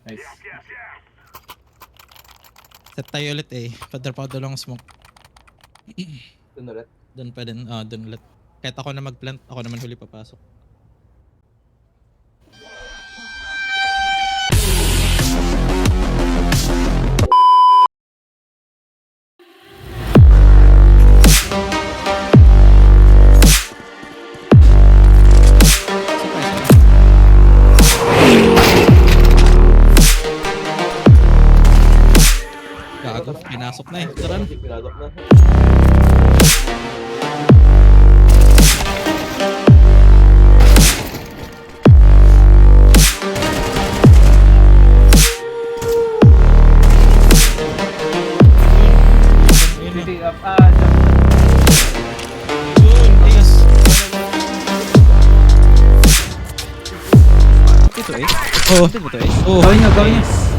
Nice. Set tayo ulit eh. Padrop ako lang smoke. Doon ulit. Doon pa din. Doon ulit. Kahit ako na mag-plant, ako naman huli papasok. Gago, pinasok na eh. Taran. Pinasok na. City up. Yun, ayos. Ito eh. Oh. Ito ba ito eh? Oh. Gawin niya.